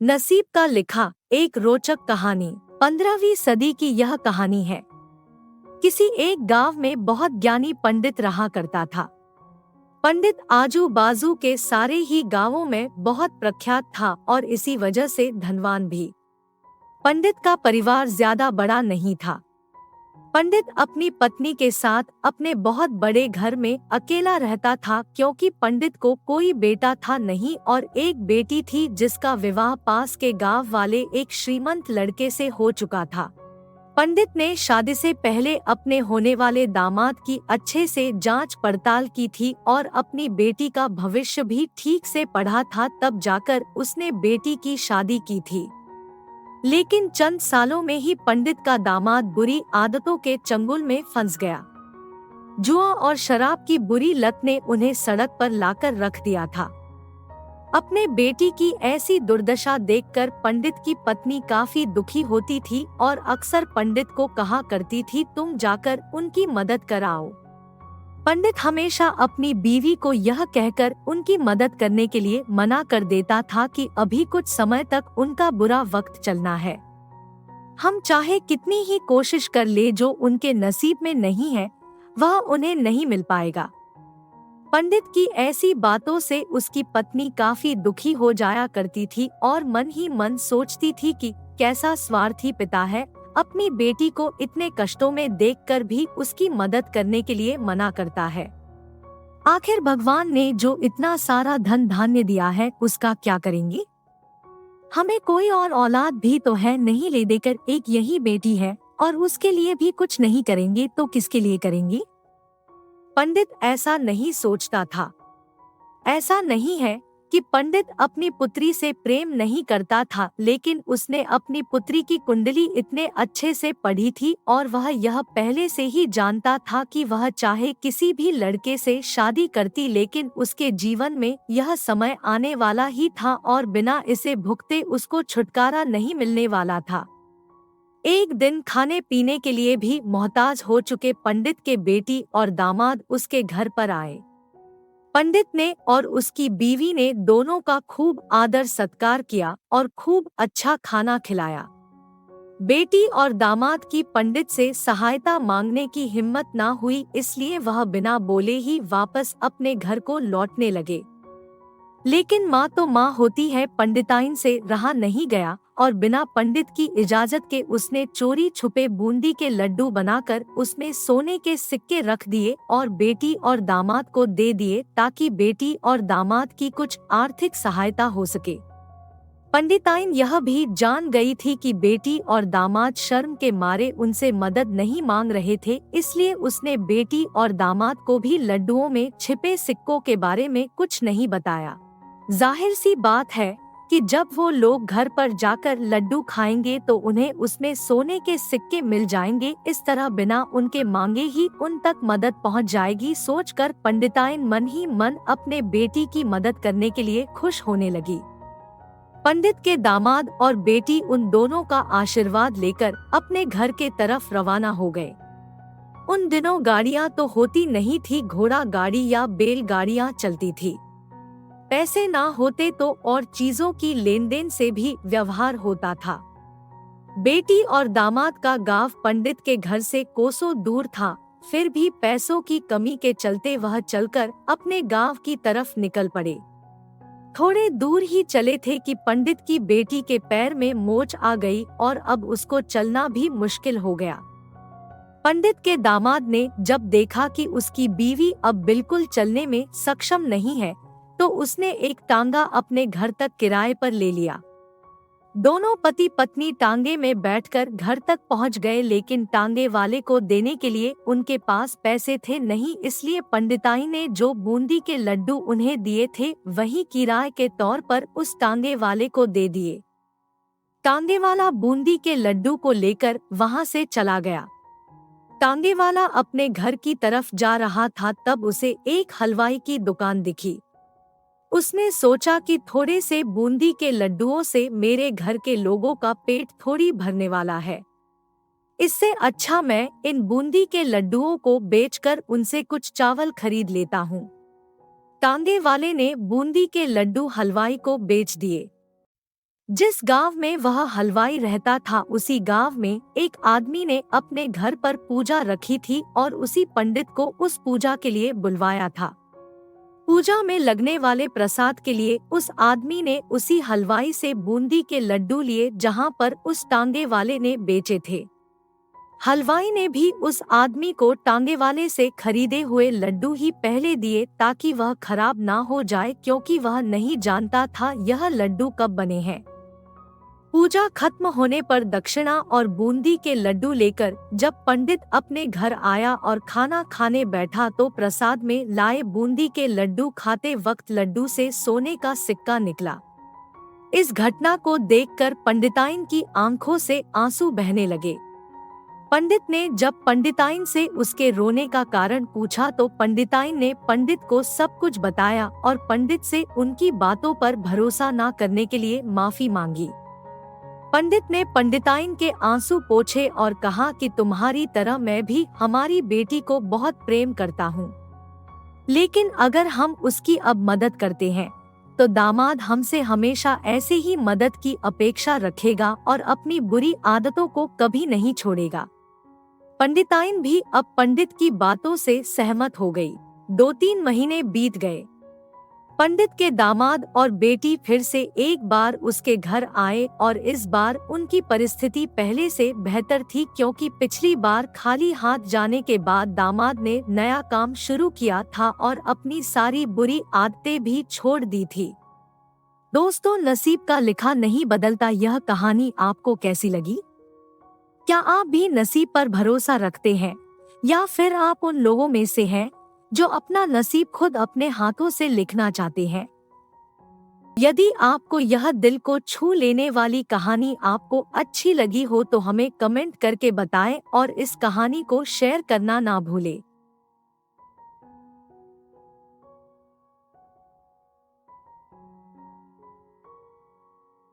नसीब का लिखा एक रोचक कहानी। 15वीं सदी की यह कहानी है। किसी एक गांव में बहुत ज्ञानी पंडित रहा करता था। पंडित आजू बाजू के सारे ही गांवों में बहुत प्रख्यात था और इसी वजह से धनवान भी। पंडित का परिवार ज्यादा बड़ा नहीं था। पंडित अपनी पत्नी के साथ अपने बहुत बड़े घर में अकेला रहता था, क्योंकि पंडित को कोई बेटा था नहीं और एक बेटी थी जिसका विवाह पास के गांव वाले एक श्रीमंत लड़के से हो चुका था। पंडित ने शादी से पहले अपने होने वाले दामाद की अच्छे से जांच पड़ताल की थी और अपनी बेटी का भविष्य भी ठीक से पढ़ा था, तब जाकर उसने बेटी की शादी की थी। लेकिन चंद सालों में ही पंडित का दामाद बुरी आदतों के चंगुल में फंस गया। जुआ और शराब की बुरी लत ने उन्हें सड़क पर लाकर रख दिया था। अपने बेटी की ऐसी दुर्दशा देखकर पंडित की पत्नी काफी दुखी होती थी और अक्सर पंडित को कहा करती थी, तुम जाकर उनकी मदद कराओ। पंडित हमेशा अपनी बीवी को यह कहकर उनकी मदद करने के लिए मना कर देता था कि अभी कुछ समय तक उनका बुरा वक्त चलना है। हम चाहे कितनी ही कोशिश कर ले, जो उनके नसीब में नहीं है वह उन्हें नहीं मिल पाएगा। पंडित की ऐसी बातों से उसकी पत्नी काफी दुखी हो जाया करती थी और मन ही मन सोचती थी कि कैसा स्वार्थी पिता है, अपनी बेटी को इतने कष्टों में देखकर भी उसकी मदद करने के लिए मना करता है। आखिर भगवान ने जो इतना सारा धन धान्य दिया है उसका क्या करेंगे? हमें कोई और औलाद भी तो है नहीं, ले देकर एक यही बेटी है और उसके लिए भी कुछ नहीं करेंगे तो किसके लिए करेंगे? पंडित ऐसा नहीं सोचता था। ऐसा नहीं है कि पंडित अपनी पुत्री से प्रेम नहीं करता था, लेकिन उसने अपनी पुत्री की कुंडली इतने अच्छे से पढ़ी थी और वह यह पहले से ही जानता था कि वह चाहे किसी भी लड़के से शादी करती, लेकिन उसके जीवन में यह समय आने वाला ही था और बिना इसे भुगते उसको छुटकारा नहीं मिलने वाला था। एक दिन खाने पीने के लिए भी मोहताज हो चुके पंडित के बेटी और दामाद उसके घर पर आए। पंडित ने और उसकी बीवी ने दोनों का खूब आदर सत्कार किया और खूब अच्छा खाना खिलाया। बेटी और दामाद की पंडित से सहायता मांगने की हिम्मत ना हुई, इसलिए वह बिना बोले ही वापस अपने घर को लौटने लगे। लेकिन माँ तो माँ होती है, पंडिताइन से रहा नहीं गया और बिना पंडित की इजाजत के उसने चोरी छुपे बूंदी के लड्डू बनाकर उसमें सोने के सिक्के रख दिए और बेटी और दामाद को दे दिए, ताकि बेटी और दामाद की कुछ आर्थिक सहायता हो सके। पंडिताइन यह भी जान गई थी कि बेटी और दामाद शर्म के मारे उनसे मदद नहीं मांग रहे थे, इसलिए उसने बेटी और दामाद को भी लड्डुओं में छिपे सिक्कों के बारे में कुछ नहीं बताया। जाहिर सी बात है कि जब वो लोग घर पर जाकर लड्डू खाएंगे तो उन्हें उसमें सोने के सिक्के मिल जाएंगे, इस तरह बिना उनके मांगे ही उन तक मदद पहुंच जाएगी। सोचकर पंडिताइन मन ही मन अपने बेटी की मदद करने के लिए खुश होने लगी। पंडित के दामाद और बेटी उन दोनों का आशीर्वाद लेकर अपने घर के तरफ रवाना हो गए। उन दिनों गाड़ियां तो होती नहीं थी, घोड़ा गाड़ी या बैलगाड़ियां चलती थी। पैसे ना होते तो और चीजों की लेन देन से भी व्यवहार होता था। बेटी और दामाद का गांव पंडित के घर से कोसों दूर था, फिर भी पैसों की कमी के चलते वह चलकर अपने गांव की तरफ निकल पड़े। थोड़े दूर ही चले थे कि पंडित की बेटी के पैर में मोच आ गई और अब उसको चलना भी मुश्किल हो गया। पंडित के दामाद ने जब देखा कि उसकी बीवी अब बिल्कुल चलने में सक्षम नहीं है, तो उसने एक टांगा अपने घर तक किराए पर ले लिया। दोनों पति पत्नी टांगे में बैठकर घर तक पहुंच गए, लेकिन टांगे वाले को देने के लिए उनके पास पैसे थे नहीं, इसलिए पंडिताई ने जो बूंदी के लड्डू उन्हें दिए थे वही किराए के तौर पर उस टांगे वाले को दे दिए। टांगे वाला बूंदी के लड्डू को लेकर वहां से चला गया। टांगे वाला अपने घर की तरफ जा रहा था, तब उसे एक हलवाई की दुकान दिखी। उसने सोचा कि थोड़े से बूंदी के लड्डुओं से मेरे घर के लोगों का पेट थोड़ी भरने वाला है, इससे अच्छा मैं इन बूंदी के लड्डुओं को बेचकर उनसे कुछ चावल खरीद लेता हूँ। टांगे वाले ने बूंदी के लड्डू हलवाई को बेच दिए। जिस गांव में वह हलवाई रहता था उसी गांव में एक आदमी ने अपने घर पर पूजा रखी थी और उसी पंडित को उस पूजा के लिए बुलवाया था। पूजा में लगने वाले प्रसाद के लिए उस आदमी ने उसी हलवाई से बूंदी के लड्डू लिए जहां पर उस टांगे वाले ने बेचे थे। हलवाई ने भी उस आदमी को टांगे वाले से खरीदे हुए लड्डू ही पहले दिए ताकि वह खराब ना हो जाए, क्योंकि वह नहीं जानता था यह लड्डू कब बने हैं। पूजा खत्म होने पर दक्षिणा और बूंदी के लड्डू लेकर जब पंडित अपने घर आया और खाना खाने बैठा तो प्रसाद में लाए बूंदी के लड्डू खाते वक्त लड्डू से सोने का सिक्का निकला। इस घटना को देखकर पंडिताइन की आंखों से आंसू बहने लगे। पंडित ने जब पंडिताइन से उसके रोने का कारण पूछा तो पंडिताइन ने पंडित को सब कुछ बताया और पंडित से उनकी बातों पर भरोसा न करने के लिए माफी मांगी। पंडित ने पंडिताइन के आंसू पोंछे और कहा कि तुम्हारी तरह मैं भी हमारी बेटी को बहुत प्रेम करता हूँ, लेकिन अगर हम उसकी अब मदद करते हैं तो दामाद हमसे हमेशा ऐसे ही मदद की अपेक्षा रखेगा और अपनी बुरी आदतों को कभी नहीं छोड़ेगा। पंडिताइन भी अब पंडित की बातों से सहमत हो गई। 2-3 महीने बीत गए। पंडित के दामाद और बेटी फिर से एक बार उसके घर आए और इस बार उनकी परिस्थिति पहले से बेहतर थी, क्योंकि पिछली बार खाली हाथ जाने के बाद दामाद ने नया काम शुरू किया था और अपनी सारी बुरी आदतें भी छोड़ दी थी। दोस्तों, नसीब का लिखा नहीं बदलता। यह कहानी आपको कैसी लगी? क्या आप भी नसीब पर भरोसा रखते हैं या फिर आप उन लोगों में से हैं जो अपना नसीब खुद अपने हाथों से लिखना चाहते हैं? यदि आपको यह दिल को छू लेने वाली कहानी आपको अच्छी लगी हो तो हमें कमेंट करके बताएं और इस कहानी को शेयर करना ना भूलें।